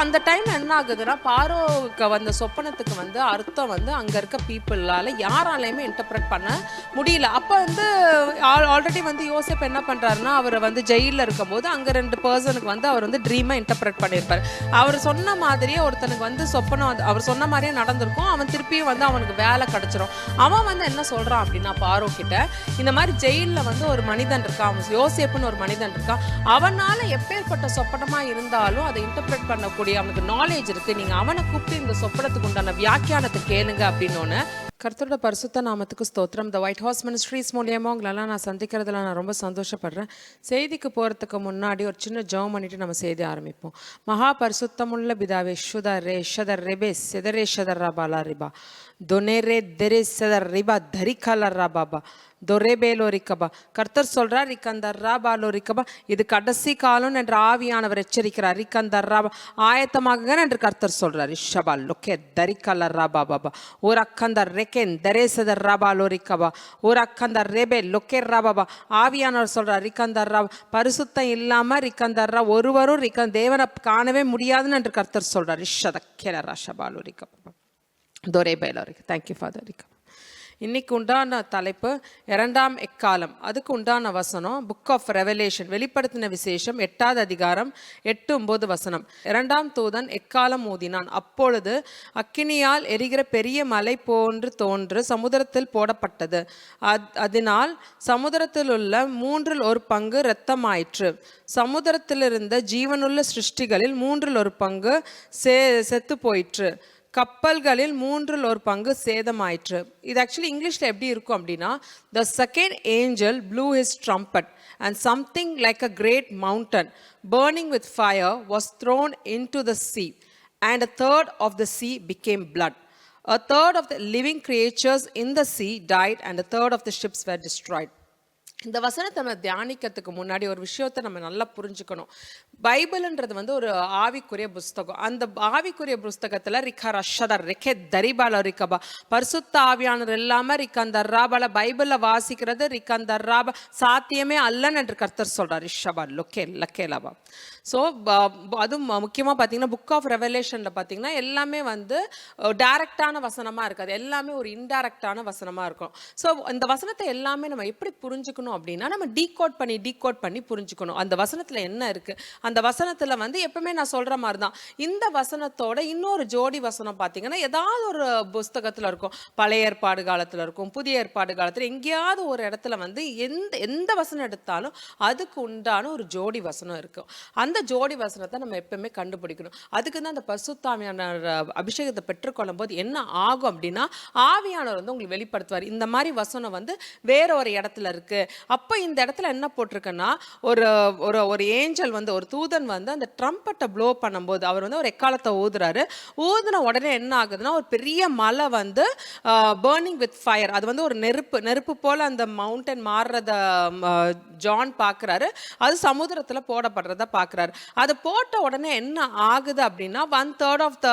அந்த டைம் என்ன ஆகுதுன்னா, பாரோவுக்கு வந்த சொப்பனத்துக்கு வந்து அர்த்தம் வந்து அங்கே இருக்க பீப்புளால் யாராலையுமே இன்டர்பிரட் பண்ண முடியல. அப்போ வந்து ஆல்ரெடி வந்து யோசேப் என்ன பண்ணுறாருன்னா, அவர் வந்து ஜெயிலில் இருக்கும்போது அங்கே 2 பர்சனுக்கு வந்து அவர் வந்து ட்ரீமை இன்டர்பிரட் பண்ணியிருப்பார். அவர் சொன்ன மாதிரியே ஒருத்தனுக்கு வந்து சொப்பனம் அவர் சொன்ன மாதிரியே நடந்திருக்கும். அவன் திருப்பியும் வந்து அவனுக்கு வேலை கிடச்சிரும். அவன் வந்து என்ன சொல்கிறான் அப்படின்னா, பாரோ கிட்ட இந்த மாதிரி ஜெயிலில் வந்து ஒரு மனிதன் இருக்கான், யோசேப்புன்னு ஒரு மனிதன் இருக்கான், அவனால் எப்பேற்பட்ட சொப்பனமாக இருந்தாலும் அதை இன்டர்பிரட் பண்ணக்கூடிய அவனுக்கு நாலேஜ் இருக்குது, நீங்கள் அவனை கூப்பிட்டு இந்த சொப்பனத்துக்கு உண்டான வியாக்கியானத்தை கேளுங்க அப்படின்னு. கர்த்தரோட பரிசுத்த நாமத்துக்கு ஸ்தோத்திரம். த ஒயிட் ஹவுஸ் மினிஸ்ட்ரீஸ் மூலியமாக உங்களெல்லாம் நான் சந்திக்கிறதுல நான் ரொம்ப சந்தோஷப்படுறேன். செய்திக்கு போகிறதுக்கு முன்னாடி ஒரு சின்ன ஜெபம் பண்ணிட்டு நம்ம செய்தி ஆரம்பிப்போம். மகா பரிசுத்தமுள்ள பிதாவே, ஷுதர் ஷதர் ரெபே செதரே ஷதர் ரபாலா ரிபா தொனேரே தெரே செதர் ரிபா தரிகாலர் பாபா தொரேபேலோரிக்கபா. கர்த்தர் சொல்றார், ரிக்கந்தர்ரா பாலோரிக்கபா, இது கடைசி காலம் என்று ஆவியானவர் எச்சரிக்கிறார். ரிக்கந்தர்ரா ஆயத்தமாக என்று கர்த்தர் சொல்றார். இஷபா லொக்கே தரிகலர்ரா பாபா ஒரு அக்கந்தர் ரெக்கேன் தரேசதர் ராபாலோரிக்கபா ஒரு அக்கந்தர் ரேபே லொக்கே ராபாபா. ஆவியானவர் சொல்றார், ரிக்கந்தர்ரா பரிசுத்தம் இல்லாம ரிக்கந்தர்ரா ஒருவரும் தேவனை காணவே முடியாதுன்னு என்று கர்த்தர் சொல்றார். இஷதக்கேலரா ஷபாலோரிக்கபா தொரேபேலோரிக்க. Thank you father. ரிக்கபா. இன்னைக்கு உண்டான தலைப்பு 2ஆம் எக்காலம். அதுக்கு உண்டான வசனம் புக் ஆஃப் ரெவலேஷன், வெளிப்படுத்தின விசேஷம் 8வது அதிகாரம் 8-9 வசனம். 2ஆம் தூதன் எக்காலம் ஊதினான். அப்பொழுது அக்கினியால் எரிகிற பெரிய மலை போன்று தோன்று சமுத்திரத்தில் போடப்பட்டது. அதனால் சமுத்திரத்தில் உள்ள 1/3 இரத்தமாயிற்று. சமுத்திரத்திலிருந்த ஜீவனுள்ள சிருஷ்டிகளில் 1/3 செத்து போயிற்று. கப்பல்களில் 1/3 சேதமாயிற்று. இது ஆக்சுவலி இங்கிலீஷில் எப்படி இருக்கும் அப்படின்னா, the second angel blew his trumpet and something like a great mountain burning with fire was thrown into the sea, and 1/3 of the sea became blood. 1/3 of the living creatures in the sea died, and 1/3 of the ships were destroyed. இந்த வசனத்தை நம்ம தியானிக்கிறதுக்கு முன்னாடி ஒரு விஷயத்தை நம்ம நல்லா புரிஞ்சுக்கணும். பைபிள்ன்றது வந்து ஒரு ஆவிக்குரிய புஸ்தகம். அந்த ஆவிக்குரிய புஸ்தகத்தில் ரிக்கரஷதர் ரெக்கே தரிபால ரிக்கபா பரிசுத்த ஆவியானவர் இல்லாமல் ரிக்கந்தர்ராபால பைபிளில் வாசிக்கிறது ரிக்கந்தர்ராபா சாத்தியமே அல்லன்னு என்று கர்த்தர் சொல்கிறார். ரிஷபா லொக்கே லக்கேலபா. ஸோ அதுவும் முக்கியமாக பார்த்தீங்கன்னா புக் ஆஃப் ரெவலேஷனில் பார்த்தீங்கன்னா எல்லாமே வந்து டைரக்டான வசனமாக இருக்காது, எல்லாமே ஒரு இன்டைரக்டான வசனமாக இருக்கும். ஸோ இந்த வசனத்தை எல்லாமே நம்ம எப்படி புரிஞ்சுக்கணும் அப்படின்னா, நம்ம டீகோட் பண்ணி புரிஞ்சுக்கணும். அந்த வசனத்தில் என்ன இருக்குது, அந்த வசனத்தில் வந்து எப்பவுமே நான் சொல்கிற மாதிரி தான், இந்த வசனத்தோட இன்னொரு ஜோடி வசனம் பார்த்தீங்கன்னா ஏதாவது ஒரு புஸ்தகத்தில் இருக்கும். பழைய ஏற்பாடு காலத்தில் இருக்கும், புதிய ஏற்பாடு காலத்தில் எங்கேயாவது ஒரு இடத்துல வந்து எந்த வசனம் எடுத்தாலும் அதுக்கு உண்டான ஒரு ஜோடி வசனம் இருக்கும். அந்த ஜோடி வசனத்தை நம்ம எப்பவுமே கண்டுபிடிக்கணும். அதுக்கு தான் அந்த பரிசுத்தாவியான அபிஷேகத்தை பெற்றுக்கொள்ளும் போது என்ன ஆகும் அப்படின்னா, ஆவியானவர் வந்து உங்களுக்கு வெளிப்படுத்துவார். இந்த மாதிரி வசனம் வந்து வேற ஒரு இடத்துல இருக்கு. அப்போ இந்த இடத்துல என்ன போட்டிருக்குன்னா, ஒரு ஏஞ்சல் வந்து ஒரு தூதன் வந்து அந்த ட்ரம்பட்டை ப்ளோ பண்ணும்போது அவர் வந்து ஒரு எக்காலத்தை ஊதுறாரு. ஊதுன உடனே என்ன ஆகுதுன்னா, ஒரு பெரிய மலை வந்து பர்னிங் வித் ஃபயர், அது வந்து ஒரு நெருப்பு போல அந்த மவுண்டன் மாறுறத ஜான் பார்க்குறாரு. அது சமுத்திரத்தில் போடப்படுறத பார்க்குறாரு. அது போட்ட உடனே என்ன ஆகுது அப்படின்னா, 1/3 ஆஃப் த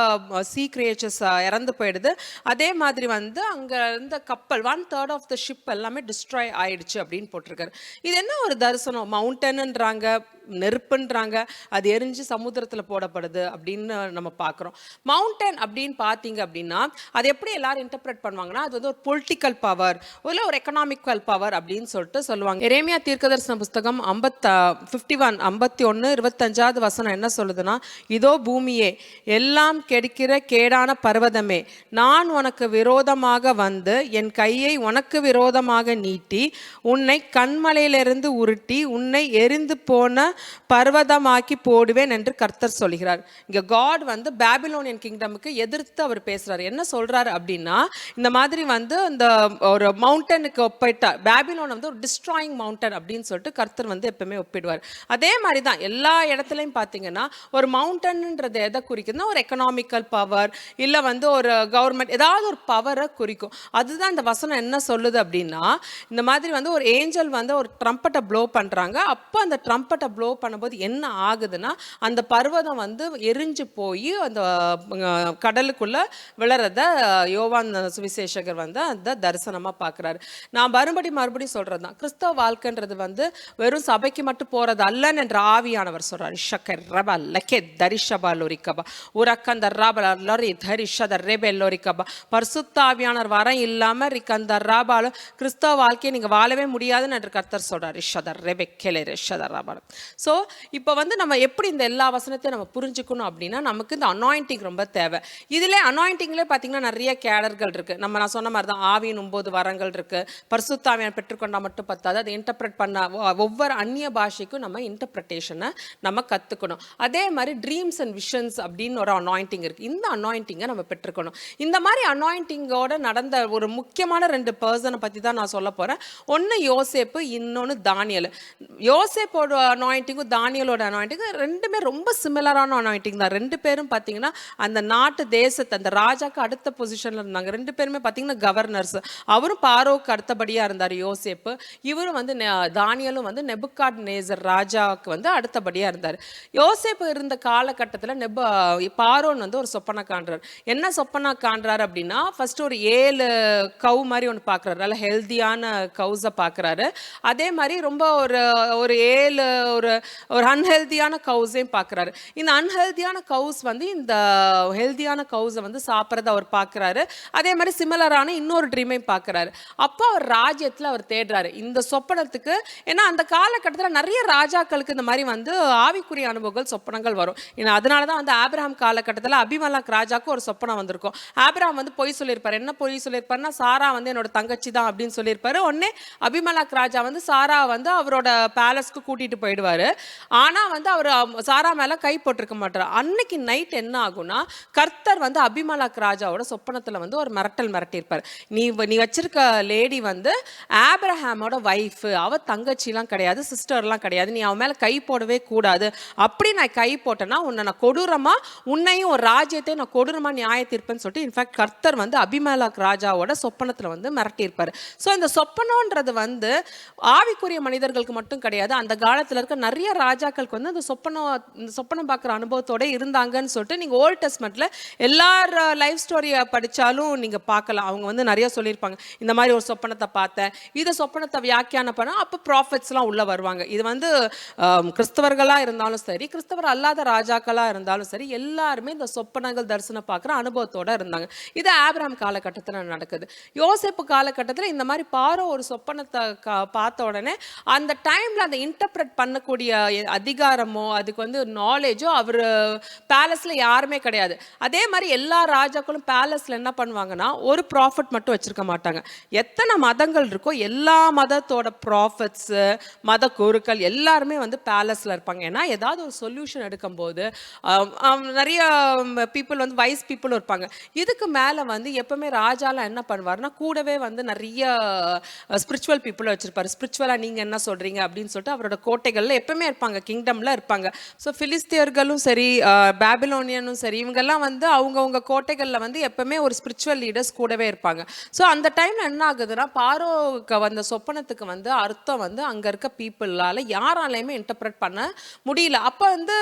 சீ கிரியேச்சர்ஸ் இறந்து போயிடுது. அதே மாதிரி வந்து அங்கே இருந்த கப்பல் 1/3 ஆஃப் த ஷிப் எல்லாமே டிஸ்ட்ராய் ஆயிடுச்சு அப்படின்னு போட்டிருக்காரு. இது என்ன ஒரு தரிசனம், மவுண்டன்ன்றாங்க, நெருப்புன்றாங்க, அது எரிஞ்சு சமுத்திரத்தில் போடப்படுது அப்படின்னு நம்ம பார்க்குறோம். மவுண்டன் அப்படின்னு பார்த்தீங்க அப்படின்னா அது எப்படி எல்லாரும் இன்டர்பிரட் பண்ணுவாங்கன்னா, அது வந்து ஒரு பொலிட்டிக்கல் பவர் இல்லை ஒரு எக்கனாமிக்கல் பவர் அப்படின்னு சொல்லிட்டு சொல்லுவாங்க. எரேமியா தீர்க்கதரிசன புஸ்தகம் 51:25 வசனம் என்ன சொல்லுதுன்னா, இதோ பூமியே, எல்லாம் கெடுக்கிற கேடான பர்வதமே, நான் உனக்கு விரோதமாக வந்து என் கையை உனக்கு விரோதமாக நீட்டி உன்னை கண்மலையிலிருந்து உருட்டி உன்னை எரிந்து போன பர்வதமாக்கி போடுவேன் என்று கர்த்தர் சொல்கிறார். இங்க காட் வந்து பாபிலோனியன் கிங்டமுக்கு எதிர்த்து அவர் பேசுறாரு. என்ன சொல்றாரு அப்படின்னா, இந்த மாதிரி வந்து இந்த ஒரு மவுண்டனுக்கு ஒப்பிட்டார். பாபிலோன் வந்து ஒரு டிஸ்ட்ராயிங் மவுண்டன் அப்படின்னு சொல்லிட்டு கர்த்தர் வந்து எப்பவுமே ஒப்பிடுவார். அதே மாதிரி தான் எல்லா இடத்துலையும் பார்த்தீங்கன்னா ஒரு மவுண்டன்ன்றது எதை குறிக்குதுன்னா, ஒரு எக்கனாமிக்கல் பவர் இல்லை வந்து ஒரு கவர்மெண்ட் ஏதாவது ஒரு பவரை குறிக்கும். அதுதான் இந்த வசனம் என்ன சொல்லுது அப்படின்னா, இந்த மாதிரி வந்து ஒரு ஏஞ்சல் வந்து ஒரு ட்ரம்பட்டை ப்ளோ பண்ணுறாங்க. அப்போ அந்த ட்ரம்பட்டை ப்ளோ ஃப்ளோ பண்ணும்போது என்ன ஆகுதுன்னா அந்த பர்வதம் வந்து எரிஞ்சு போய் அந்த கடலுக்குள்ள விழறத யோவான் சுவிசேஷகர் வந்து அந்த தரிசனமா பார்க்குறாரு. நான் மறுபடியும் சொல்றது தான், கிறிஸ்தவ வாழ்க்கைன்றது வந்து வெறும் சபைக்கு மட்டும் போறது அல்லன்னு என்ற ஆவியானவர் சொல்றாரு. ஷக்கர் ரபா லக்கே தரிஷபா லோரிக்கபா உரக்கந்த ரபா லோரி தரிஷத ரெபே லோரிக்கபா. பரிசுத்த ஆவியானவர் வரம் இல்லாம ரிக்கந்த ரபால கிறிஸ்தவ வாழ்க்கையை நீங்க வாழவே முடியாதுன்னு என்று கர்த்தர் சொல்றாரு. ஷதர் ரெபே கெலே ஷதர் ரபா. ஸோ இப்போ வந்து நம்ம எப்படி இந்த எல்லா வசனத்தையும் நம்ம புரிஞ்சுக்கணும் அப்படின்னா நமக்கு இந்த அனாயிண்டிங் ரொம்ப தேவை. இதிலே அனாயிண்டிங்லேயே பார்த்தீங்கன்னா நிறைய கேடர்கள் இருக்கு. நான் சொன்ன மாதிரி தான் ஆவியின் 9 வரங்கள் இருக்கு. பரிசுத்த ஆவியானவர் பெற்றுக்கொண்டா மட்டும் பத்தாது, அதை இன்டர்பிரட் பண்ண ஒவ்வொரு அந்நிய பாஷைக்கும் நம்ம இன்டர்பிரட்டேஷனை நம்ம கற்றுக்கணும். அதே மாதிரி ட்ரீம்ஸ் அண்ட் விஷன்ஸ் அப்படின்னு ஒரு அனாயிண்டிங் இருக்குது. இந்த அனாயிண்டிங்கை நம்ம பெற்றுக்கணும். இந்த மாதிரி அனாயிண்டிங்கோட நடந்த ஒரு முக்கியமான 2 பர்சனை பற்றி தான் நான் சொல்ல போகிறேன். ஒன்று யோசேப்பு, இன்னொன்று தானியல். யோசேப்போட அனாயிண்டிங்கும் தானியலோட அனாயிண்டிங்கும் ரெண்டுமே ரொம்ப சிமிலரான அனாயிண்டிங் தான். 2 பேரும் பார்த்தீங்கன்னா அந்த நாட்டு தேசத்தை அந்த ராஜாக்கு அடுத்த பொசிஷனில் இருந்தாங்க. 2 பேருமே பார்த்தீங்கன்னா கவர்னர்ஸ். அவரும் பாரோவுக்கு அடுத்தபடியாக இருந்தார் யோசேப்பு. இவரும் வந்து தானியலும் வந்து நெபுகாத்நேசர் ராஜாவுக்கு வந்து அடுத்தபடியாக இருந்தார். யோசேப்பு இருந்த காலகட்டத்தில் பாரோன் வந்து ஒரு சொப்பனை காண்றார். என்ன சொப்பனை காண்றாரு அப்படின்னா, ஃபர்ஸ்ட் ஒரு 7 கவு மாதிரி ஒன்று பார்க்குறாரு. நல்ல ஹெல்த்தியான கவுஸை பார்க்குறாரு. அதே மாதிரி ரொம்ப ஒரு 7 ஒரு அன்ஹெல்தியான கவுஸையும் பார்க்குறாரு. இந்த அன்ஹெல்தியான கவுஸ் வந்து இந்த ஹெல்தியான கவுஸை வந்து சாப்பிட்றத அவர் பார்க்குறாரு. அதே மாதிரி சிமிலரான இன்னொரு ட்ரீமையும் பார்க்குறாரு. அப்போ அவர் ராஜ்யத்தில் அவர் தேடுறாரு இந்த சொப்பனத்துக்கு. ஏன்னா அந்த காலகட்டத்தில் நிறைய ராஜாக்களுக்கு இந்த மாதிரி வந்து ஆவிக்குரிய அனுபவங்கள் சொப்பனங்கள் வரும். அதனால தான் வந்து ஆபிரகாம் காலகட்டத்தில் அபிமலாக் ராஜாவுக்கு ஒரு சொப்பனம் வந்திருக்கும். ஆபிரகாம் வந்து பொய் சொல்லியிருப்பார். என்ன பொய் சொல்லியிருப்பாருன்னா, சாரா வந்து என்னோட தங்கச்சி தான் அப்படின்னு சொல்லியிருப்பாரு. உடனே அபிமலாக் ராஜா வந்து சாரா வந்து அவரோட பேலஸ்க்கு கூட்டிட்டு போயிடுவாரு. ஆனால் வந்து அவர் சாரா மேலே கை போட்டிருக்க மாட்டார். அன்னைக்கு நைட் என்ன ஆகும்னா, கர்த்தர் வந்து அபிமலாக் ராஜாவோட சொப்பனத்தில் வந்து ஒரு மிரட்டியிருப்பார். நீ வச்சிருக்க லேடி வந்து ஆபிரஹாமோட வைஃப், அவ தங்கச்சிலாம் கிடையாது, சிஸ்டர்லாம் கிடையாது, நீ அவன் மேலே கை போடவே கூடாது. அப்படி நான் கை போட்டேன்னா நான் கொடூரமா உன்னையும் ஒரு ராஜ்யத்தை நான் கொடூரமா நியாய தீர்ப்பேன்னு சொல்லிட்டு இன்ஃபேக்ட் கர்த்தர் வந்து அபிமலாக் ராஜாவோட சொப்பனத்தில் வந்து மிரட்டியிருப்பார். ஸோ இந்த சொப்பனன்றது வந்து ஆவிக்குரிய மனிதர்களுக்கு மட்டும் கிடையாது, அந்த காலத்தில் இருக்க நிறைய ராஜாக்களுக்கு வந்து அந்த சொப்பனம் பார்க்குற அனுபவத்தோட இருந்தாங்கன்னு சொல்லிட்டு நீங்கள் ஓல்ட் டெஸ்ட்மெண்ட்ல எல்லார் லைஃப் ஸ்டோரியை படித்தாலும் நீங்கள் பார்க்கலாம். அவங்க வந்து நிறைய சொல்லியிருப்பாங்க, இந்த மாதிரி ஒரு சொப்பனத்தை பார்த்தேன், இதை சொப்பனத்தை வியாக்கியானம் பண்ண. அப்போ ப்ராஃபிட்ஸ்லாம் உள்ள வருவாங்க. இது வந்து கிறிஸ்தவர்களாக இருந்தாலும் சரி, கிறிஸ்தவர் அல்லாத ராஜாக்களாக இருந்தாலும் சரி, எல்லாருமே இந்த சொப்பனங்கள் தரிசனம் பார்க்குற அனுபவத்தோட இருந்தாங்க. இது ஆபிரகாம் காலகட்டத்தில் நடக்குது. யோசேப்பு காலகட்டத்தில் இந்த மாதிரி பாரோ ஒரு சொப்பனத்தை பார்த்த உடனே அந்த டைமில் அந்த இன்டர்பிரட் பண்ணக்கூடிய அதிகாரமோ அதுக்கு வந்து நாலேஜோ அவர் பேலஸில் யாருமே கிடையாது. அதே மாதிரி எல்லா ராஜாக்களும் பேலஸில் என்ன பண்ணுவாங்கன்னா, ஒரு ப்ராஃபிட் மட்டும் வச்சிருக்க மாட்டாங்க. எத்தனை மதங்கள் இருக்கோ எல்லா மதத்தோட ப்ராஃபிட்ஸு, மத குருக்கள் எல்லாருமே வந்து பேலஸில் இருப்பாங்க. ஏன்னா ஏதாவது ஒரு சொல்யூஷன் எடுக்கும்போது நிறைய பீப்புள் வந்து வைஸ் பீப்புளும் இருப்பாங்க. இதுக்கு மேலே வந்து எப்பவுமே ராஜாலாம் என்ன பண்ணுவார்னா, கூடவே வந்து நிறைய ஸ்பிரிச்சுவல் பீப்புளை வச்சிருப்பாரு. ஸ்பிரிச்சுவலாக நீங்கள் என்ன சொல்கிறீங்க அப்படின்னு சொல்லிட்டு அவரோட கோட்டைகளில் எப்பவுமே இருப்பாங்க, கிங்டமில் இருப்பாங்க. ஸோ பிலிஸ்தியர்களும் சரி, பாபிலோனியனும் சரி, இவங்கெல்லாம் வந்து அவங்கவுங்க கோட்டைகளில் வந்து எப்பவுமே ஒரு ஸ்பிரிச்சுவல் லீடர்ஸ் கூடவே இருப்பாங்க. ஸோ அந்த டைமில் என்ன ஆகுதுன்னா, பாரோவுக்கு வந்த சொப்பனத்துக்கு வந்து அர்த்தம் வந்து அங்கே இருக்க பீப்புளால் யாராலையுமே இன்டர்பிரட் பண்ண முடியல. அப்போ வந்து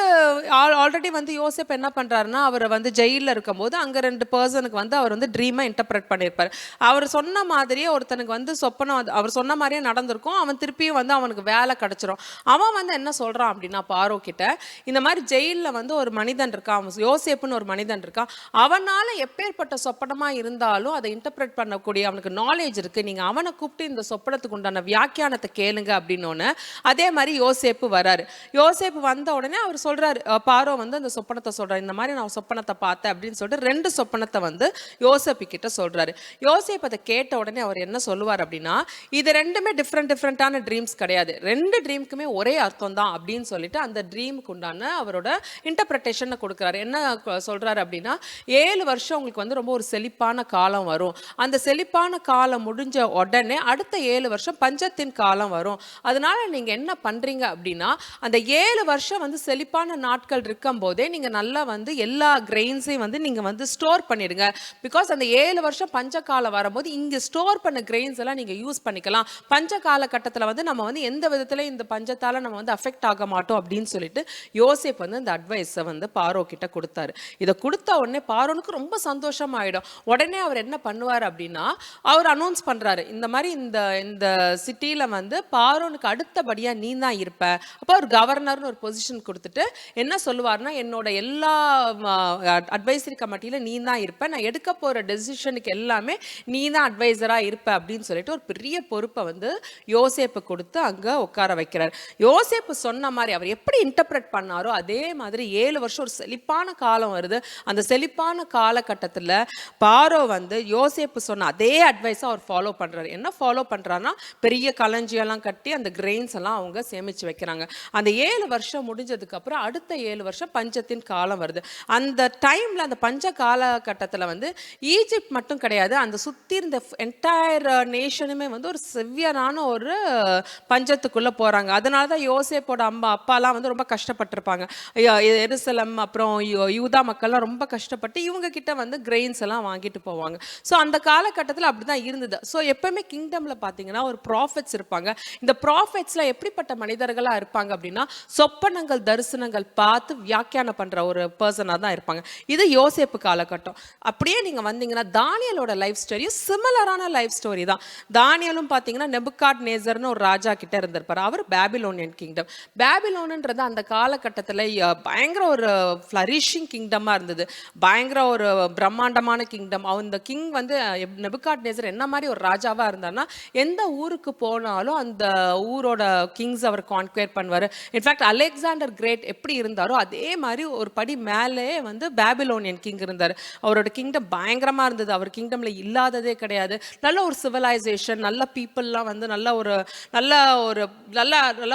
ஆல்ரெடி வந்து யோசேப் என்ன பண்ணுறாருன்னா, அவர் வந்து ஜெயிலில் இருக்கும்போது அங்கே 2 பர்சனுக்கு வந்து அவர் வந்து ட்ரீமை இன்டர்பிரட் பண்ணியிருப்பார். அவர் சொன்ன மாதிரியே ஒருத்தனுக்கு வந்து சொப்பனம் அவர் சொன்ன மாதிரியே நடந்திருக்கும். அவன் திருப்பியும் வந்து அவனுக்கு வேலை கிடச்சிரும். அவன் வந்து என்ன சொல்கிறான் அப்படின்னா, பாரோ கிட்ட இந்த மாதிரி ஜெயிலில் வந்து ஒரு மனிதன் இருக்கான், யோசேப்புன்னு ஒரு மனிதன் இருக்கான், அவனால் எப்பேற்பட்ட சொப்பனமாக இருந்தாலும் அதை இன்டர்பிரட் பண்ணக்கூடிய அவனுக்கு நாலேஜ் இருக்குது, நீங்கள் அவனை கூப்பிட்டு இந்த சொப்பனத்துக்கு உண்டான வியாக்கியானத்தை கேளுங்க அப்படின்னு. அதே மாதிரி யோசேப்பு வராரு. யோசேப்பு வந்த உடனே அவர் சொல்றாரு, பாரோ வந்து அந்த சொப்பனத்தை சொல்றாரு, இந்த மாதிரி நான் சொப்பனத்தை பார்த்தேன் அப்படின்னு சொல்லிட்டு 2 சொப்பனத்தை வந்து யோசேப்பு கிட்ட சொல்றாரு. யோசேப்பு அதை கேட்ட உடனே அவர் என்ன சொல்லுவார் அப்படின்னா, இது 2மே டிஃப்ரெண்டான ட்ரீம்ஸ் கிடையாது, 2 ட்ரீமுக்குமே ஒரே அர்த்தம் தான் அப்படின்னு சொல்லிட்டு அந்த ட்ரீமுக்கு உண்டான அவரோட இன்டர்பிரட்டேஷனை கொடுக்குறாரு. என்ன சொல்றாரு அப்படின்னா, 7 வருஷம் உங்களுக்கு வந்து ரொம்ப ஒரு செழிப்பான காலம் வரும். அந்த செழிப்பான காலம் முடிஞ்ச உடனே அடுத்த 7 வருஷம் பஞ்சத்தின் காலம் வரும். அதனால நீங்க என்ன பண்றீங்க அப்படின்னா, அந்த 7 வருஷம் வந்து செழிப்பான நாட்கள் இருக்கும் போதே நீங்க நல்லா வந்து எல்லா கிரெயின்ஸையும் வந்து நீங்க வந்து ஸ்டோர் பண்ணிடுங்க. பிகாஸ் அந்த 7 வருஷம் பஞ்ச காலம் வரும்போது இங்க ஸ்டோர் பண்ண கிரெயின்ஸ் எல்லாம் நீங்க யூஸ் பண்ணிக்கலாம். பஞ்ச காலகட்டத்தில் வந்து நம்ம வந்து எந்த விதத்துல இந்த பஞ்சத்தால நம்ம வந்து வந்து அஃபெக்ட் ஆக மாட்டோம் அப்படின்னு சொல்லிட்டு யோசேப் வந்து இந்த அட்வைஸை வந்து பார்வோ கிட்ட கொடுத்தாரு. இதை கொடுத்த உடனே பார்வோனுக்கு ரொம்ப சந்தோஷமாயிடும். உடனே அவர் என்ன பண்ணுவார் அப்படின்னா, அவர் அனௌன்ஸ் பண்றாரு, இந்த மாதிரி இந்த இந்த சிட்டியில வந்து பார்வோனுக்கு அடுத்தபடியா நீ தான் இருப்ப. அப்போ ஒரு கவர்னர்னு ஒரு பொசிஷன் கொடுத்துட்டு என்ன சொல்லுவார்னா, என்னோட எல்லா அட்வைசரி கமிட்டியில நீ தான் இருப்ப, நான் எடுக்க போற டெசிஷனுக்கு எல்லாமே நீ தான் அட்வைசரா இருப்ப அப்படின்னு சொல்லிட்டு ஒரு பெரிய பொறுப்பை வந்து யோசேப்பு கொடுத்து அங்க உட்கார வைக்கிறார். யோசேப்பு சொன்ன மாதிரி அவர் எப்படி இன்டர்பிரட் பண்ணாரோ அதே மாதிரி 7 வருஷம் ஒரு செழிப்பான காலம் வருது. அந்த செழிப்பான காலகட்டத்தில் பார்வோ வந்து யோசேப்பு சொன்ன அதே அட்வைஸை அவர் ஃபாலோ பண்றாரு. என்ன ஃபாலோ பண்றாருன்னா, பெரிய களஞ்சியெல்லாம் கட்டி அந்த கிரெயின்ஸ் எல்லாம் அவங்க சேமிச்சு வைக்கிறாங்க. அந்த 7 வருஷம் முடிஞ்சதுக்கு அப்புறம் அடுத்த 7 வருஷம் பஞ்சத்தின் காலம் வருது. அந்த டைம்ல அந்த பஞ்ச காலகட்டத்தில் வந்து ஈஜிப்ட் மட்டும் கிடையாது, அந்த சுத்தி இருந்த என்டையர் நேஷனுமே வந்து ஒரு செவ்வியரான ஒரு பஞ்சத்துக்குள்ள போறாங்க. அதனால தான் யோசேப்போட அப்பாலாம் வந்து ரொம்ப கஷ்டப்பட்டிருப்பாங்க. எருசலம் அப்புறம் யூதா மக்கள்லாம் ரொம்ப கஷ்டப்பட்டு இவங்க கிட்ட வந்து கிரெயின்ஸ் எல்லாம் வாங்கிட்டு போவாங்க. ஸோ அந்த காலகட்டத்தில் அப்படிதான் இருந்தது. ஸோ எப்பவுமே கிங்டம்ல பார்த்தீங்கன்னா ஒரு ப்ராஃபிட்ஸ் இருப்பாங்க. இந்த ப்ராஃபிட்ஸ்ல எப்படிப்பட்ட மனிதர்களா இருப்பாங்க அப்படின்னா, சொப்பனங்கள் தரிசனங்கள் பார்த்து வியாக்கியானம் பண்ற ஒரு பர்சனாக தான் இருப்பாங்க. இது யோசேப்பு காலகட்டம். அப்படியே நீங்க வந்தீங்கன்னா தானியலோட லைஃப் ஸ்டோரியும் சிமிலரான லைஃப் ஸ்டோரி தான். தானியலும் பார்த்தீங்கன்னா நெபுகாட் நேசர்னு ஒரு ராஜா கிட்ட இருந்திருப்பார். அவர் பேபிலோனியன் கிங்டம். பேபிலோன்ன்றது அந்த காலகட்டத்தில் பயங்கர ஒரு ஃப்ளரிஷிங் கிங்டமாக இருந்தது. பயங்கர ஒரு பிரம்மாண்டமான கிங்டம். அந்த கிங் வந்து நெபுகாட் நேசர் என்ன மாதிரி ஒரு ராஜாவாக இருந்தார்னா, எந்த ஊருக்கு போனாலும் அந்த ஊரோட கிங்ஸ் அவர் கான்குயர் பண்ணுவார். இன்ஃபேக்ட் அலெக்சாண்டர் கிரேட் எப்படி இருந்தாரோ அதே மாதிரி ஒரு படி மேலே வந்து பேபிலோனியன் கிங் இருந்தார். அவரோட கிங்டம் பயங்கரமாக இருந்தது. அவர் கிங்டமில் இல்லாததே கிடையாது. நல்ல ஒரு சிவிலைசேஷன், நல்ல பீப்புளெலாம் வந்து நல்ல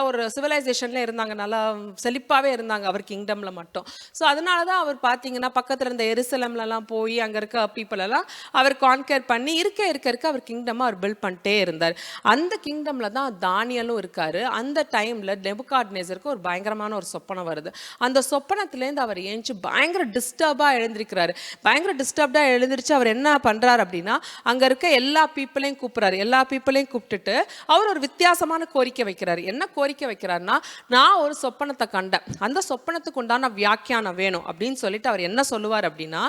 ஒரு சிவிலைசேஷன்ல இருந்தாங்க. நல்லா செழிப்பாகவே இருந்தாங்க அவர் கிங்டமில் மட்டும். ஸோ அதனால தான் அவர் பார்த்தீங்கன்னா பக்கத்தில் இருந்த எருசலம்லலாம் போய் அங்கே இருக்க பீப்புள் எல்லாம் அவர் கான்கர் பண்ணி இருக்க அவர் கிங்டம் அவர் பில்ட் பண்ணிட்டே இருந்தார். அந்த கிங்டமில் தான் தானியலும் இருக்காரு. அந்த டைமில் நெபுகாட்நேசருக்கு ஒரு பயங்கரமான ஒரு சொப்பனம் வருது. அந்த சொப்பனத்துலேருந்து அவர் ஏஞ்சி பயங்கர டிஸ்டர்பாக எழுந்திருக்கிறாரு. பயங்கர டிஸ்டர்ப்டாக எழுந்திரிச்சு அவர் என்ன பண்ணுறாரு அப்படின்னா, அங்கே இருக்க எல்லா பீப்புளையும் கூப்பிட்றாரு. எல்லா பீப்புளையும் கூப்பிட்டுட்டு அவர் ஒரு வித்தியாசமான கோரிக்கை வைக்கிறார். என்ன கோரிக்கை வைக்கிறாருன்னா, நான் ஒரு சொப்பனத்தை கண்டேன், அந்த சொப்பனத்துக்கு உண்டான வியாக்கியானம் வேணும் அப்படின்னு சொல்லிட்டு அவர் என்ன சொல்லுவார் அப்படின்னா,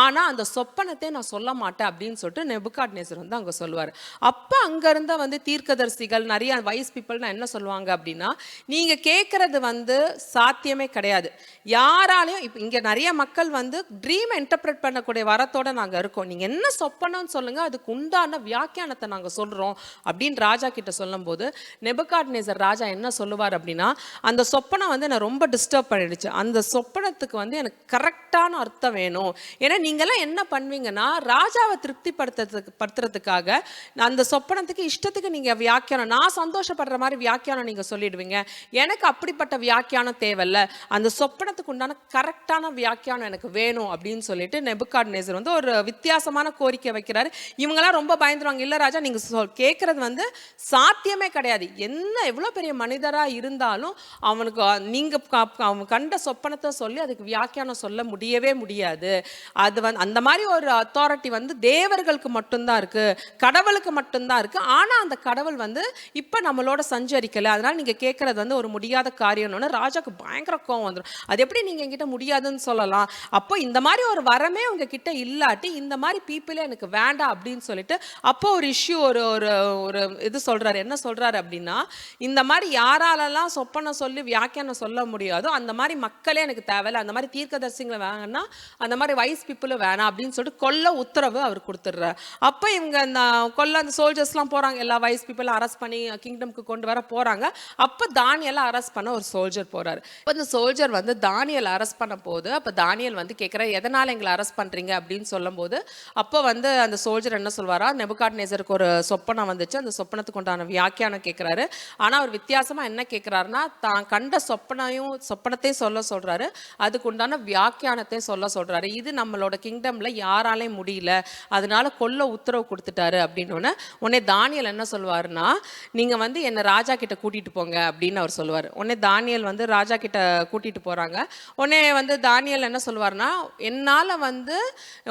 ஆனால் அந்த சொப்பனத்தை நான் சொல்ல மாட்டேன் அப்படின்னு சொல்லிட்டு நெபுகாட்நேசர் வந்து அங்கே சொல்லுவார். அப்போ அங்கேருந்த வந்து தீர்க்கதரிசிகள் நிறைய வைஸ் பீப்புள்னா என்ன சொல்லுவாங்க அப்படின்னா, நீங்கள் கேட்குறது வந்து சாத்தியமே கிடையாது. யாராலையும் இப்போ இங்கே நிறைய மக்கள் வந்து ட்ரீமை இன்டர்பிரட் பண்ணக்கூடிய வரத்தோடு நாங்கள் இருக்கோம். நீங்கள் என்ன சொப்பனம்னு சொல்லுங்கள், அதுக்கு உண்டான வியாக்கியானத்தை நாங்கள் சொல்கிறோம் அப்படின்னு ராஜா கிட்ட சொல்லும்போது நெபுகாட்நேசர் ராஜா என்ன சொல்லுவார் அப்படின்னா, அந்த சொப்பனம் வந்து நான் ரொம்ப டிஸ்டர்ப் பண்ணிடுச்சு, அந்த சொப்பனத்துக்கு வந்து எனக்கு கரெக்டான அர்த்தம் வேணும். ஏன்னா நீங்கள்லாம் என்ன பண்ணுவீங்கன்னா, ராஜாவை திருப்திப்படுத்துறதுக்காக அந்த சொப்பனத்துக்கு இஷ்டத்துக்கு நீங்கள் வியாக்கியானம், நான் சந்தோஷப்படுற மாதிரி வியாக்கியானம் நீங்கள் சொல்லிடுவீங்க. எனக்கு அப்படிப்பட்ட வியாக்கியானம் தேவையில்ல, அந்த சொப்பனத்துக்கு உண்டான கரெக்டான வியாக்கியானம் எனக்கு வேணும் அப்படின்னு சொல்லிட்டு நெபுகாட்நேசர் வந்து ஒரு வித்தியாசமான கோரிக்கை வைக்கிறாரு. இவங்கெல்லாம் ரொம்ப பயந்துருவாங்க. இல்லை ராஜா, நீங்கள் கேட்குறது வந்து சாத்தியமே கிடையாது. என்ன எவ்வளோ பெரிய மனிதராக இருந்தாலும் அவனுக்கு நீங்கள் அவன் கண்ட சொப்பனத்தை சொல்லி அதுக்கு வியாக்கியானம் சொல்ல முடியவே முடியாது. அது வந்து அந்த மாதிரி ஒரு அத்தாரிட்டி வந்து தேவர்களுக்கு மட்டும்தான் இருக்குது, கடவுளுக்கு மட்டும்தான் இருக்குது. ஆனால் அந்த கடவுள் வந்து இப்போ நம்மளோட சஞ்சரிக்கலை, அதனால் நீங்கள் கேட்குறது வந்து ஒரு முடியாத காரியம்னு ராஜாவுக்கு பயங்கர கோவம் வந்துடும். அது எப்படி நீங்கள் என்கிட்ட முடியாதுன்னு சொல்லலாம்? அப்போ இந்த மாதிரி ஒரு வரமே உங்ககிட்ட இல்லாட்டி இந்த மாதிரி பீப்புளே எனக்கு வேண்டாம் அப்படின்னு சொல்லிட்டு அப்போ ஒரு இஷ்யூ ஒரு இது சொல்கிறாரு. என்ன சொல்கிறாரு அப்படின்னா, இந்த மாதிரி யாராலெல்லாம் சொப்பனை சொல்லி வியாக்கியானம் சொல்ல முடியாதோ அந்த மாதிரி மக்களே எனக்கு தேவையில்லை, அந்த மாதிரி தீர்க்கதரிசிகளை வேணும்னா அந்த மாதிரி வைஸ் பீப்புளும் வேணாம் அப்படின்னு சொல்லிட்டு கொல்ல உத்தரவு அவர் கொடுத்துட்றாரு. அப்போ இவங்க அந்த சோல்ஜர்ஸ்லாம் போகிறாங்க, எல்லா வைஸ் பீப்புளும் அரெஸ்ட் பண்ணி கிங்டம்க்கு கொண்டு வர போகிறாங்க. அப்போ தானியலை அரெஸ்ட் பண்ண ஒரு சோல்ஜர் போகிறாரு. இப்போ இந்த சோல்ஜர் வந்து தானியல் அரெஸ்ட் பண்ண போது அப்போ தானியல் வந்து கேட்குறாரு, எதனால் எங்களை அரெஸ்ட் பண்ணுறீங்க அப்படின்னு சொல்லும்போது அப்போ வந்து அந்த சோல்ஜர் என்ன சொல்வாரா, நெபுகாட்நேசருக்கு ஒரு சொப்பனம் வந்துச்சு, அந்த சொப்பனத்துக்கு உண்டான வியாக்கியானம் கேட்குறாரு. ஆனால் அவர் வித்தியாசமாக என்ன கேட்குறாருன்னா, தான் கண்ட சொப்பனத்தையும் சொல்கிறாரு, அதுக்கு உண்டான வியாக்கியானத்தையும் சொல்கிறாரு. இது நம்மளோட கிங்டமில் யாராலையும் முடியல, அதனால கொல்ல உத்தரவு கொடுத்துட்டாரு அப்படின்னு உடனே தானியல் என்ன சொல்வாருன்னா, நீங்கள் வந்து என்னை ராஜா கிட்ட கூட்டிகிட்டு போங்க அப்படின்னு அவர் சொல்லுவார். உடனே தானியல் வந்து ராஜா கிட்ட கூட்டிகிட்டு போகிறாங்க. உடனே வந்து தானியல் என்ன சொல்லுவார்னா, என்னால் வந்து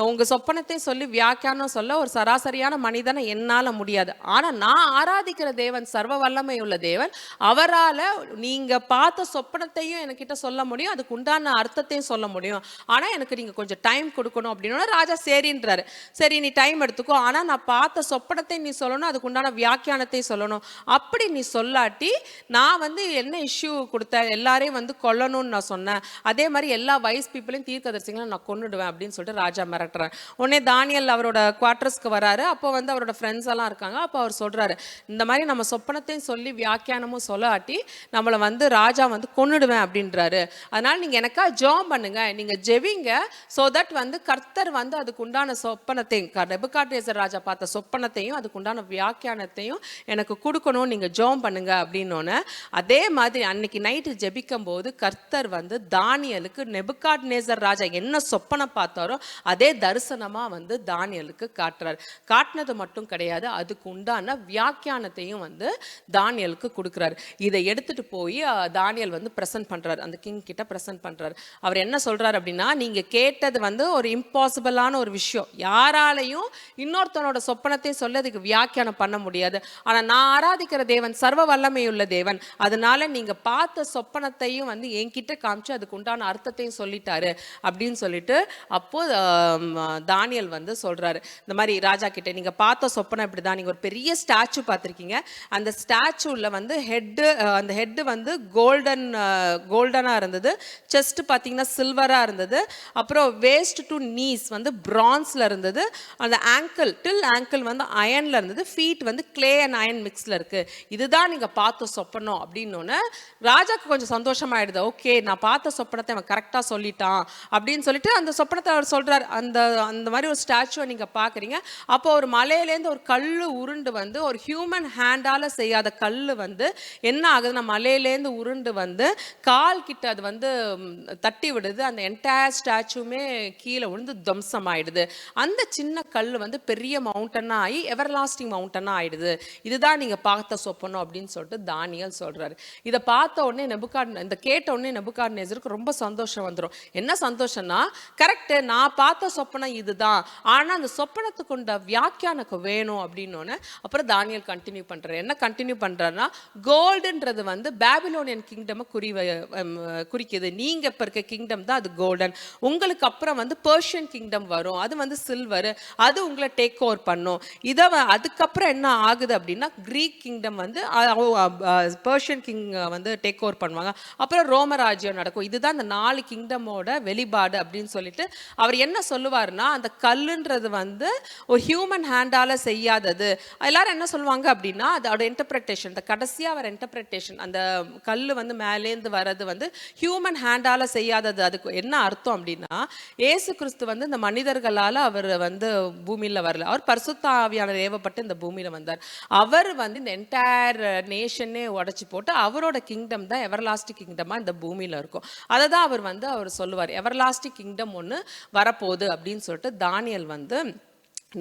உங்கள் சொப்பனத்தையும் சொல்லி வியாக்கியானம் சொல்ல ஒரு சராசரியான மனிதனை என்னால் முடியாது, ஆனால் நான் ஆராதிக்கிற தேவன் சர்வ வல்லமை உள்ள தேவன், அவரால் நீங்க பார்த்த சொப்பனத்தையும் என்கிட்ட சொல்ல முடியும், அதுக்கு உண்டான அர்த்தத்தையும் சொல்ல முடியும், ஆனா எனக்கு நீங்க கொஞ்சம் டைம் கொடுக்கணும் அப்படின்னா ராஜா சரின்றாரு. சரி நீ டைம் எடுத்துக்கோ, ஆனா நான் பார்த்த சொப்பனத்தை நீ சொல்லணும், அதுக்கு உண்டான வியாக்கியானத்தை சொல்லணும். அப்படி நீ சொல்லாட்டி நான் வந்து என்ன இஷ்யூ கொடுத்தேன், எல்லாரையும் வந்து கொல்லணும்னு நான் சொன்னேன், அதே மாதிரி எல்லா வைஸ் பீப்புளையும் தீர்க்கதரிசிகளையும் நான் கொன்னுடுவேன் அப்படின்னு சொல்லிட்டு ராஜா மிரட்டுறேன். உடனே தானியல் அவரோட குவார்டர்ஸ்க்கு வராரு. அப்போ வந்து அவரோட ஃப்ரெண்ட்ஸ் எல்லாம் இருக்காங்க. அப்போ அவர் சொல்றாரு, இந்த மாதிரி நம்ம சொப்பனத்தையும் சொல்லி வியாக்கியானமும் சொல்லாட்டி நம்மளை வந்து ராஜா வந்து கொன்னுடுவேன் அப்படின்றாரு. அதனால நீங்க எனக்கா ஜெபம் பண்ணுங்க, நீங்க ஜெபிங்க, சோ தட் வந்து கர்த்தர் வந்து அதுக்கு உண்டான சொப்பனத்தையும் நேபுகாத்நேசர் ராஜா பார்த்த சொப்பனத்தையும் அதுக்கு உண்டான வியாக்கியானத்தையும் எனக்கு கொடுக்கணும், நீங்க ஜெபம் பண்ணுங்க அப்படின்னோன்னு. அதே மாதிரி அன்னைக்கு நைட்டு ஜெபிக்கும் போது கர்த்தர் வந்து தானியலுக்கு நேபுகாத்நேசர் ராஜா என்ன சொப்பனம் பார்த்தாரோ அதே தரிசனமா வந்து தானியலுக்கு காட்டுறாரு. காட்டினது மட்டும் கிடையாது, அதுக்கு உண்டான வியாக்கியானத்தையும் வந்து தானியலுக்கு கொடுக்குறாரு. இதை எடுத்துட்டு போய் தானியல் வந்து பிரசன்ட் பண்றாரு, அந்த கிங் கிட்ட பிரசன்ட் பண்றாரு. அவர் என்ன சொல்றாரு அப்படின்னா, நீங்க கேட்டது வந்து ஒரு இம்பாசிபிளான ஒரு விஷயம், யாராலையும் இன்னொருத்தனோட சொப்பனத்தையும் சொல்ல அதுக்கு வியாக்கியானம் பண்ண முடியாது. ஆனா நான் ஆராதிக்கிற தேவன் சர்வ வல்லமையுள்ள தேவன், அதனால நீங்க பார்த்த சொப்பனத்தையும் வந்து என்கிட்ட காமிச்சு அதுக்கு உண்டான அர்த்தத்தையும் சொல்லிட்டாரு அப்படின்னு சொல்லிட்டு அப்போ தானியல் வந்து சொல்றாரு, இந்த மாதிரி ராஜா கிட்ட நீங்க பார்த்த சொப்பனம் இப்படிதான், நீங்க ஒரு பெரிய ஸ்டாச்சு பார்த்திருக்கீங்க, அந்த ஸ்டாச்சுல வந்து அந்த ஹெட் வந்து கோல்டனா இருந்தது, செஸ்ட் பார்த்தீங்கன்னா சில்வரா இருந்தது, அப்புறம் வேஸ்ட் டு நீஸ் வந்து பிரான்ஸ்ல இருந்தது, அந்த ஆங்கிள் வந்து அயன்ல இருந்தது, ஃபீட் வந்து கிளே அண்ட் அயன் மிக்ஸ்ல இருக்கு, இதுதான் நீங்க பார்த்த சொப்பனம் அப்படின்னு. ராஜாக்கு கொஞ்சம் சந்தோஷமாயிடுது, ஓகே நான் பார்த்த சொப்பனத்தை அவன் கரெக்டா சொல்லிட்டான் அப்படின்னு சொல்லிட்டு அந்த சொப்பனத்தை அவர் சொல்றாரு. அந்த மாதிரி ஒரு ஸ்டாச்சுவை நீங்க பாக்குறீங்க. அப்போ ஒரு மலையிலேருந்து ஒரு கல்லு உருண்டு வந்து, ஒரு ஹியூமன் ஹேண்டால செய்யாத கல்லு வந்து என்ன ஆகுதுன்னா மலையிலேருந்து உருண்டு வந்து கால் கிட்ட அது வந்து தட்டி விடுது, அந்த என்டையர் ஸ்டாச்சுமே கீழே விழுந்து துவம்சம் ஆயிடுது. அந்த சின்ன கல் வந்து பெரிய மவுண்டனா ஆகி எவர்லாஸ்டிங் மவுண்டனா ஆயிடுது, இதுதான் நீங்க பார்த்த சொப்பனம் அப்படின்னு சொல்லிட்டு தானியல் சொல்றாரு. இதை பார்த்த உடனே இந்த கேட்ட உடனே நேபுகாத்நேசருக்கு ரொம்ப சந்தோஷம் வந்துடும். என்ன சந்தோஷம்னா, கரெக்ட் நான் பார்த்த சொப்பனம் இதுதான், ஆனா அந்த சொப்பனத்துக்கு உண்ட வியாக்கியானக்கு வேணும் அப்படின்னு. அப்புறம் தானியல் கண்டினியூ பண்றாரு. என்ன கண்டினியூ பண்றாருன்னா, கோல்டுன்றது வந்து பாபிலோனியன் கிங்டம் குறிக்குது, நீங்க இப்ப இருக்க கிங்டம் தான் அது கோல்டன், உங்களுக்கு அப்புறம் வந்து பெர்ஷியன் கிங்டம் வரும், அது வந்து சில்வர், அது உங்களை டேக் ஓவர் பண்ணும். அதுக்கப்புறம் என்ன ஆகுது அப்படின்னா, கிரீக் கிங்டம் வந்து பெர்ஷியன் கிங் வந்து டேக் ஓவர் பண்ணுவாங்க, அப்புறம் ரோமராஜ்யம் நடக்கும். இதுதான் இந்த 4 கிங்டமோட வெளிப்பாடு அப்படின்னு சொல்லிட்டு அவர் என்ன சொல்லுவாருன்னா, அந்த கல்லுன்றது வந்து ஒரு ஹியூமன் ஹேண்டால செய்யாதது. எல்லாரும் என்ன சொல்லுவாங்க அப்படின்னா, அதோட இன்டர்பிரேஷன், இந்த கடைசியா வர இன்டர்பிரேஷன், அந்த கல்லு வந்து மேலேந்து வர்றது வந்து ஹியூமன் ஹேண்டால செய்யாதது. அதுக்கு என்ன அர்த்தம் அப்படின்னா, ஏசு கிறிஸ்து வந்து இந்த மனிதர்களால அவர் வந்து பூமியில வரல, அவர் பரிசுத்த ஆவியானவர் ஏவப்பட்டு இந்த பூமியில வந்தார். அவர் வந்து இந்த என்டையர் நேஷனே உடைச்சு போட்டு அவரோட கிங்டம் தான் எவர்லாஸ்டிங் கிங்டமா இந்த பூமியில இருக்கும். அதை தான் அவர் சொல்லுவார், எவர்லாஸ்டிங் கிங்டம் ஒன்று வரப்போகுது அப்படின்னு சொல்லிட்டு தானியல் வந்து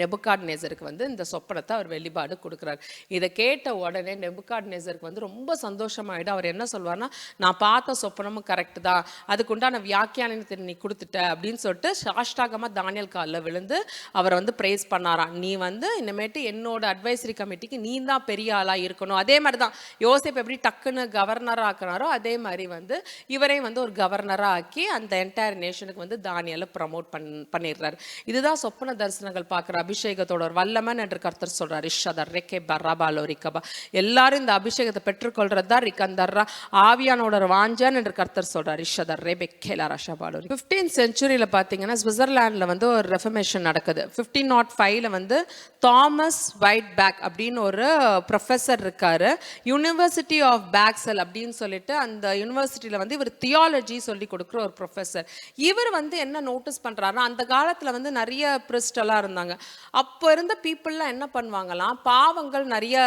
நேபுகாத்நேசருக்கு வந்து இந்த சொப்பனத்தை அவர் வெளிப்பாடு கொடுக்குறாரு. இதை கேட்ட உடனே நேபுகாத்நேசருக்கு வந்து ரொம்ப சந்தோஷமாயிடும். அவர் என்ன சொல்வார்னா, நான் பார்த்த சொப்பனமும் கரெக்ட் தான், அதுக்கு உண்டான வியாக்கியானத்தை நீ கொடுத்துட்ட அப்படின்னு சொல்லிட்டு சாஷ்டாகமாக தானியல் காலில் விழுந்து அவரை வந்து ப்ரைஸ் பண்ணாராம். நீ வந்து இனிமேட்டு என்னோட அட்வைசரி கமிட்டிக்கு நீ தான் பெரிய ஆளாக இருக்கணும். அதே மாதிரி தான் யோசேப் எப்படி டக்குன்னு கவர்னராக ஆக்கினாரோ அதே மாதிரி வந்து இவரையும் வந்து ஒரு கவர்னராக ஆக்கி அந்த என்டையர் நேஷனுக்கு வந்து தானியலை ப்ரமோட் பண்ணிடுறாரு. இதுதான் சொப்பன தரிசனங்கள் பார்க்குற அபிஷேகத்தோட ஒரு வல்லமன் என்று கர்த்தர் சொல்றார். இஷதர் ரெக்கே பரபாலோ ரிகபா, எல்லாரும் இந்த அபிஷேகத்தை பெற்றுக்கொள்றது தான் ரிகந்தர்ரா ஆவியானோட வாஞ்சான் என்று கர்த்தர் சொல்றார். இஷதர் ரெபெக்கேலா ரஷபாலோ. 15th centuryல பார்த்தீங்கன்னா சுவிட்சர்லாண்டில் வந்து ஒரு ரெஃபர்மேஷன் நடக்குது. 1505ல வந்து தாமஸ் வைட் பேக் அப்படின்னு ஒரு ப்ரொஃபஸர் இருக்காரு, யூனிவர்சிட்டி ஆஃப் பேக்ஸல் அப்படின்னு சொல்லிட்டு அந்த யூனிவர்சிட்டியில் வந்து இவர் தியாலஜி சொல்லி கொடுக்குற ஒரு ப்ரொஃபஸர். இவர் வந்து என்ன நோட்டீஸ் பண்றாருன்னா, அந்த காலத்தில் வந்து நிறைய பிரிஸ்டெல்லாம் இருந்தாங்க. அப்போ இருந்த பீப்புளெலாம் என்ன பண்ணுவாங்களாம், பாவங்கள் நிறைய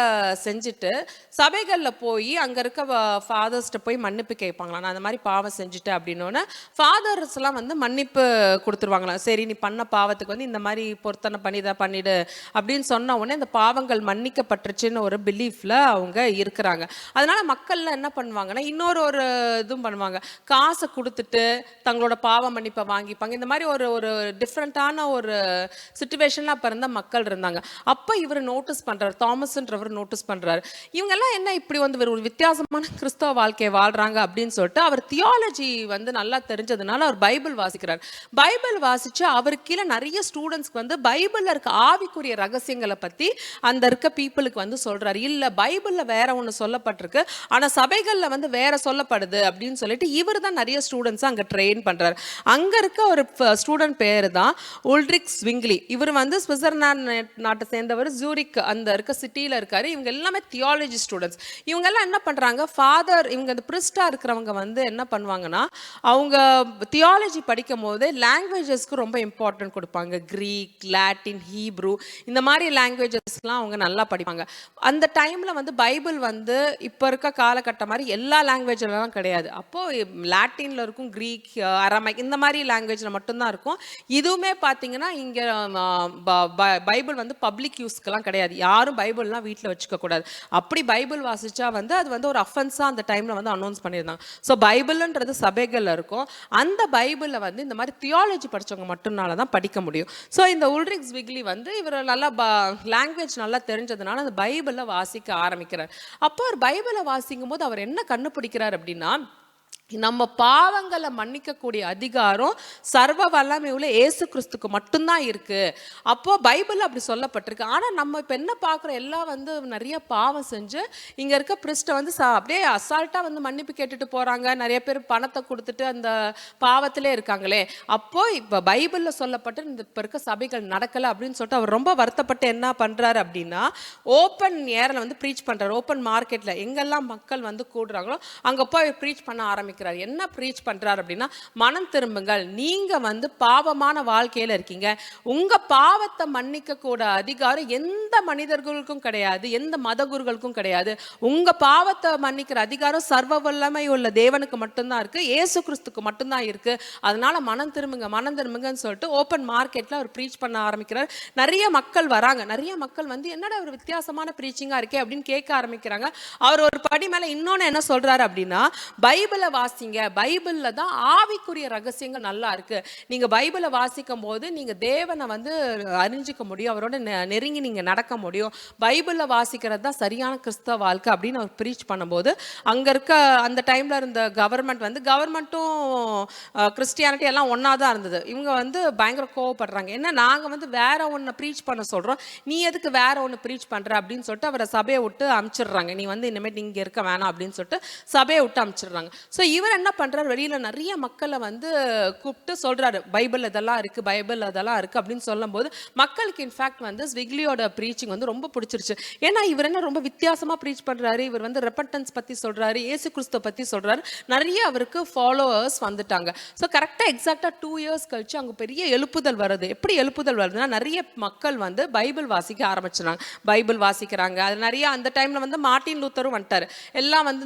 செஞ்சுட்டு சபைகளில் போய் அங்கே இருக்க ஃபாதர்ஸ்கிட்ட போய் மன்னிப்பு கேட்பாங்களாம். நான் அந்த மாதிரி பாவம் செஞ்சுட்டேன் அப்படின்னோடனே ஃபாதர்ஸ்லாம் வந்து மன்னிப்பு கொடுத்துருவாங்களாம். சரி நீ பண்ண பாவத்துக்கு வந்து இந்த மாதிரி பொருத்தனை பண்ணி இதை பண்ணிடு அப்படின்னு சொன்ன உடனே இந்த பாவங்கள் மன்னிக்கப்பட்டுருச்சுன்னு ஒரு பிலீஃபில் அவங்க இருக்கிறாங்க. அதனால மக்கள்லாம் என்ன பண்ணுவாங்கன்னா, இன்னொரு இதுவும் பண்ணுவாங்க, காசை கொடுத்துட்டு தங்களோட பாவ மன்னிப்பை வாங்கிப்பாங்க. இந்த மாதிரி ஒரு டிஃப்ரெண்ட்டான ஒரு சுச்சுவேஷன்ல கிறிஸ்டியனா பிறந்த மக்கள் இருந்தாங்க. அப்ப இவர் நோட்டீஸ் பண்றாரு, தாமஸ்ன்றவர் நோட்டீஸ் பண்றாரு, இவங்க எல்லாம் என்ன இப்படி வந்து ஒரு வித்தியாசமான கிறிஸ்தவ வாழ்க்கையை வாழ்றாங்க அப்படின்னு சொல்லிட்டு அவர் தியாலஜி வந்து நல்லா தெரிஞ்சதுனால அவர் பைபிள் வாசிக்கிறார். பைபிள் வாசிச்சு அவருக்கு கீழே நிறைய ஸ்டூடெண்ட்ஸ்க்கு வந்து பைபிள்ல இருக்க ஆவிக்குரிய ரகசியங்களை பத்தி அந்த இருக்க பீப்புளுக்கு வந்து சொல்றாரு. இல்ல பைபிள்ல வேற ஒண்ணு சொல்லப்பட்டிருக்கு, ஆனா சபைகள்ல வந்து வேற சொல்லப்படுது அப்படின்னு சொல்லிட்டு இவர் தான் நிறைய ஸ்டூடெண்ட்ஸ் அங்க ட்ரெயின் பண்றாரு. அங்க இருக்க ஒரு ஸ்டூடெண்ட் பேரு தான் உல்ட்ரிக் ஸ்விங்லி. இவர் வந்து சுவிட்சர்லாந்து நாட்டை சேர்ந்தவர், ஜூரிக் அந்த இருக்க சிட்டியில இருக்காரு. இவங்க எல்லாமே தியாலஜி ஸ்டூடெண்ட்ஸ். இவங்க எல்லாம் என்ன பண்றாங்க, ஃபாதர் இவங்க அந்த பிரிஸ்டா இருக்கிறவங்க வந்து என்ன பண்ணுவாங்கன்னா, அவங்க தியாலஜி படிக்கும் போது லாங்குவேஜஸ்க்கு ரொம்ப இம்பார்ட்டன்ட் கொடுப்பாங்க. கிரீக், லாட்டின், ஹீப்ரூ இந்த மாதிரி லாங்குவேஜஸ்லாம் அவங்க நல்லா படிப்பாங்க. அந்த டைம்ல வந்து பைபிள் வந்து இப்போ இருக்க காலகட்டம் மாதிரி எல்லா லாங்குவேஜ்லாம் கிடையாது. அப்போ லாட்டின்ல இருக்கும், கிரீக், அரமைக் இந்த மாதிரி லாங்குவேஜ்ல மட்டும்தான் இருக்கும். இதுவுமே பார்த்தீங்கன்னா இங்க பைபிள் வந்து பப்ளிக் யூஸ்க்கெல்லாம் கிடையாது. யாரும் பைபிள்லாம் வீட்டில் வச்சுக்க கூடாது. அப்படி பைபிள் வாசிச்சா வந்து அது வந்து ஒரு அஃபென்ஸா அந்த டைம்ல வந்து அனௌன்ஸ் பண்ணியிருந்தாங்க. ஸோ பைபிள்ன்றது சபைகள்ல இருக்கும். அந்த பைபிளில் வந்து இந்த மாதிரி தியாலஜி படிச்சவங்க மட்டும்னால தான் படிக்க முடியும். ஸோ இந்த உல்ட்ரிக் ஸ்விங்லி வந்து இவர் நல்லா லாங்குவேஜ் நல்லா தெரிஞ்சதுனால அந்த பைபிளை வாசிக்க ஆரம்பிக்கிறார். அப்போ அவர் பைபிளை வாசிக்கும் போது அவர் என்ன கண்டுபிடிக்கிறார் அப்படின்னா, நம்ம பாவங்களை மன்னிக்கக்கூடிய அதிகாரம் சர்வ வல்லமை உள்ள இயேசு கிறிஸ்துக்கு மட்டும்தான் இருக்கு. அப்போ பைபிள் அப்படி சொல்லப்பட்டிருக்கு. ஆனா நம்ம இப்ப என்ன பார்க்குறோம், எல்லாம் வந்து நிறைய பாவம் செஞ்சு இங்க இருக்க பிரிஸ்ட வந்து அப்படியே அசால்ட்டா வந்து மன்னிப்பு கேட்டுட்டு போறாங்க. நிறைய பேர் பணத்தை கொடுத்துட்டு அந்த பாவத்திலே இருக்காங்களே. அப்போ இப்ப பைபிள்ல சொல்லப்பட்டு இந்த இப்ப இருக்க சபைகள் நடக்கல அப்படின்னு சொல்லிட்டு அவர் ரொம்ப வருத்தப்பட்டு என்ன பண்றாரு அப்படின்னா, ஓப்பன் ஏர்ல வந்து ப்ரீச் பண்றாரு. ஓப்பன் மார்க்கெட்ல எங்கெல்லாம் மக்கள் வந்து கூடுறாங்களோ அங்க போய் ப்ரீச் பண்ண ஆரம்பிக்கிறார். என்ன ப்ரீச் பண்றார் அப்படின்னா, மனம் திரும்புங்கள், நீங்க வந்து பாவமான வாழ்க்கையில இருக்கீங்க, உங்க பாவத்தை மன்னிக்க கூட அதிகாரம் எந்த மனிதர்களுக்கும் கிடையாது, எந்த மத குருக்களுக்கும் கிடையாது. உங்க பாவத்தை மன்னிக்கிற அதிகாரம் சர்வ வல்லமை உள்ள தேவனுக்கு மட்டும்தான் இருக்கு, இயேசு கிறிஸ்துக்கு மட்டும்தான் இருக்கு. அதனால மனம் திரும்புங்க, மனம் திரும்புங்கன்னு சொல்லிட்டு ஓப்பன் மார்க்கெட்ல அவர் ப்ரீச் பண்ண ஆரம்பிக்கிறார். நிறைய மக்கள் வராங்க. நிறைய மக்கள் வந்து என்னடா ஒரு வித்தியாசமான ப்ரீச்சிங்கா இருக்கே அப்படின்னு கேட்க ஆரம்பிக்கிறாங்க. அவர் ஒரு படி மேல இன்னொன்னு என்ன சொல்றாரு அப்படின்னா, பைபிளை வாசிங்க, பைபிள்ல தான் ஆவிக்குரிய ரகசியங்கள் நல்லா இருக்கு. நீங்க பைபிளை வாசிக்கும் போது நீங்க தேவனை வந்து அறிஞ்சிக்க முடியும், அவரோட நெருங்கி நீங்க நடக்க முடியும். பைபிளை வாசிக்கிறது தான் சரியான கிறிஸ்தவ வாழ்க்கை அப்படின்னு அவர் ப்ரீச் பண்ணும்போது அங்க இருக்க அந்த டைம்ல இருந்த கவர்மெண்ட்டும் கிறிஸ்டியானிட்டி எல்லாம் ஒன்னா தான் இருந்தது. இவங்க வந்து பயங்கர கோவப்படுறாங்க. என்ன நாங்க வந்து வேற ஒன்னு ப்ரீச் பண்ண சொல்றோம், நீ எதுக்கு வேற ஒன்னு ப்ரீச் பண்ற அப்படின்னு சொல்லிட்டு அவரை சபையை விட்டு அனுப்பிச்சிடுறாங்க. நீ வந்து இனிமேல் இங்க இருக்க வேணாம் அப்படின்னு சொல்லிட்டு சபையை விட்டு அனுப்பிச்சிடுறாங்க. ஸோ இவர் என்ன பண்றாரு, வெளியில நிறைய மக்களை வந்து கூப்பிட்டு சொல்றாரு, பைபிள் இதெல்லாம் இருக்கு, பைபிள் அதெல்லாம் இருக்கு அப்படின்னு சொல்லும் போது மக்களுக்கு இன்ஃபேக்ட் வந்து ஸ்விங்லியோட ப்ரீச்சிங் வந்து ரொம்ப பிடிச்சிருச்சு. ஏன்னா இவர் என்ன ரொம்ப வித்தியாசமா ப்ரீச் பண்றாரு, இவர் வந்து ரெப்பன்டன்ஸ் பத்தி சொல்றாரு, இயேசு கிறிஸ்துவ பத்தி சொல்றாரு. நிறைய அவருக்கு ஃபாலோவர்ஸ் வந்துட்டாங்க. ஸோ கரெக்டா எக்ஸாக்டா 2 years கழிச்சு அங்க பெரிய எழுப்புதல் வருது. எப்படி எழுப்புதல் வருதுன்னா, நிறைய மக்கள் வந்து பைபிள் வாசிக்க ஆரம்பிச்சாங்க. பைபிள் வாசிக்கிறாங்க. அது நிறைய அந்த டைம்ல வந்து மார்ட்டின் லூத்தரும் வந்துட்டாரு. எல்லாம் வந்து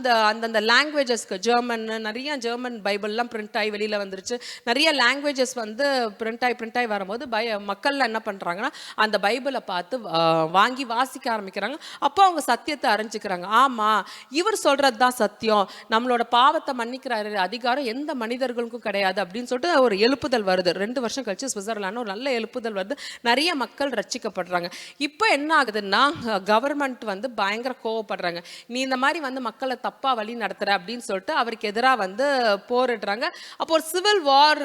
அந்த லாங்குவேஜஸ்க்கு ஜெர்மன், நிறைய ஜெர்மன் பைபிள்லாம் பிரிண்ட் ஆகி வெளியில் வந்துருச்சு. நிறைய லாங்குவேஜஸ் வந்து பிரிண்ட் ஆகி வரும்போது மக்கள்லாம் என்ன பண்ணுறாங்கன்னா, அந்த பைபிளை பார்த்து வாங்கி வாசிக்க ஆரம்பிக்கிறாங்க. அப்போ அவங்க சத்தியத்தை அறிஞ்சிக்கிறாங்க. ஆமாம், இவர் சொல்கிறது தான் சத்தியம், நம்மளோட பாவத்தை மன்னிக்கிற அதிகாரம் எந்த மனிதர்களுக்கும் கிடையாது அப்படின்னு சொல்லிட்டு ஒரு எழுப்புதல் வருது. 2 வருஷம் கழிச்சு சுவிட்சர்லாந்து ஒரு நல்ல எழுப்புதல் வருது. நிறைய மக்கள் ரட்சிக்கப்படுறாங்க. இப்போ என்ன ஆகுதுன்னா, கவர்மெண்ட் வந்து பயங்கர கோவப்படுறாங்க. நீ இந்த மாதிரி வந்து மக்களை தப்பா வழி நடத்துற அப்படின்னு சொல்லிட்டு அவருக்கு எதிராக வந்து போரிடுறாங்க. அப்போ ஒரு சிவில் வார்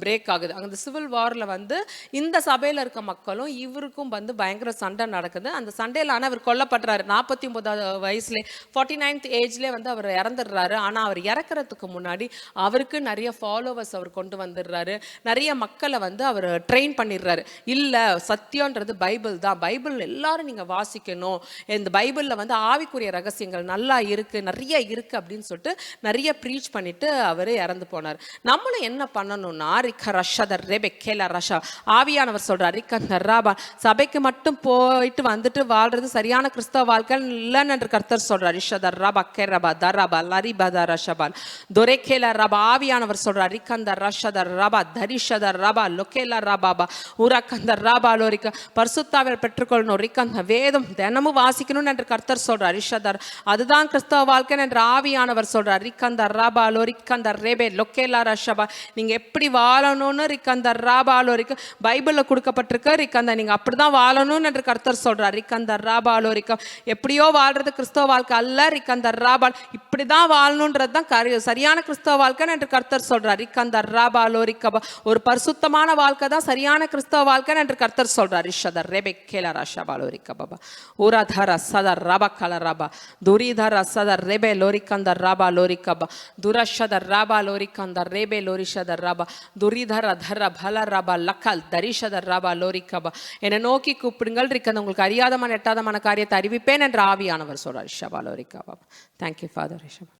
பிரேக் ஆகுது. அந்த சிவில் வார்ல வந்து இந்த சபையில இருக்க மக்களும் இவருக்கும் வந்து பயங்கர சண்டை நடக்குது. அந்த சண்டையில ஆனா அவர் கொல்லப்படுறாரு. 49 வயசுல 49th ஏஜ்ல வந்து அவர் இறந்துடுறாரு. ஆனா அவர் இறக்குறதுக்கு முன்னாடி அவருக்கு நிறைய ஃபாலோவர்ஸ் அவர் கொண்டு வந்துடுறாரு. நிறைய மக்களை வந்து அவர் ட்ரெயின் பண்ணிடுறாரு. இல்ல சத்தியம்ன்றது பைபிள் தான், பைபிள் எல்லாரும் நீங்க வாசிக்கணும், இந்த பைபிள்ல வந்து ஆவிக்குரிய ரகசியங்கள் நல்லா இருக்கு, நிறைய இருக்கு அப்படின்னு சொல்லிட்டு நிறைய ப்ரீச் பண்ணிட்டு அவர் இறந்து போனார். நம்மளும் என்ன பண்ணணும்னா, ஆவியானவர் சொல்றாரு, சபைக்கு மட்டும் போயிட்டு வந்துட்டு வாழ்றது சரியான கிறிஸ்தவ வாழ்க்கை இல்லைன்னு என்று கர்த்தர் சொல்றார். ஆவியானவர் சொல்றார், பரிசுத்தாவியை பெற்றுக்கொள்ளணும், வேதம் தினமும் வாசிக்கணும் என்று கர்த்தர் சொல்றார். அதுதான் கிறிஸ்தவ வாழ்க்கை என்று ஆவியானவர் சொல்றார். ராபா லோரிக்கந்த ரேபே லொக்கேலா ரஷபா. நீங்கள் எப்படி வாழணும்னு ரிக்கந்த ராபா லோரிக்க பைபிளில் கொடுக்கப்பட்டிருக்க ரிக்கந்த நீங்கள் அப்படி தான் வாழணும்னு என்று கர்த்தர் சொல்கிறார். ரிக்கந்த ராபா லோரிக்கம் எப்படியோ வாழ்றது கிறிஸ்தவ வாழ்க்கை அல்ல. ரிக்கந்த ராபா இப்படி தான் வாழணுன்றது தான் சரியான கிறிஸ்தவ வாழ்க்கைன்னு என்று கர்த்தர் சொல்கிறார். ரிக்கந்த ராபா லோரிக்கபா ஒரு பரிசுத்தமான வாழ்க்கை தான் சரியான கிறிஸ்தவ வாழ்க்கைன்னு என்று கர்த்தர் சொல்கிறார். ரிஷதர் ரேபே கேலா ரஷபா லோரிக்கபா ஊராதர சதர் ரபா கல ரபா துரிதர சதர் ரேபே லோரிக்கந்த ராபா லோரிக்கபா துரஷதர் ராபா லோரிக்கந்த ரேபே லோரிஷதர் ராபா துரிதர தர பல ரபா லக்கல் தரிஷதர் ராபா லோரிக்கபா. என்னை நோக்கி கூப்பிடுங்கள் ரிக்கந்த உங்களுக்கு அறியாதமான எட்டாதமான காரியத்தை அறிவிப்பேன் என்று ஆவியானவர் சொல்றார். ரிஷபா லோரிக்கபா. Thank you father Rishabha.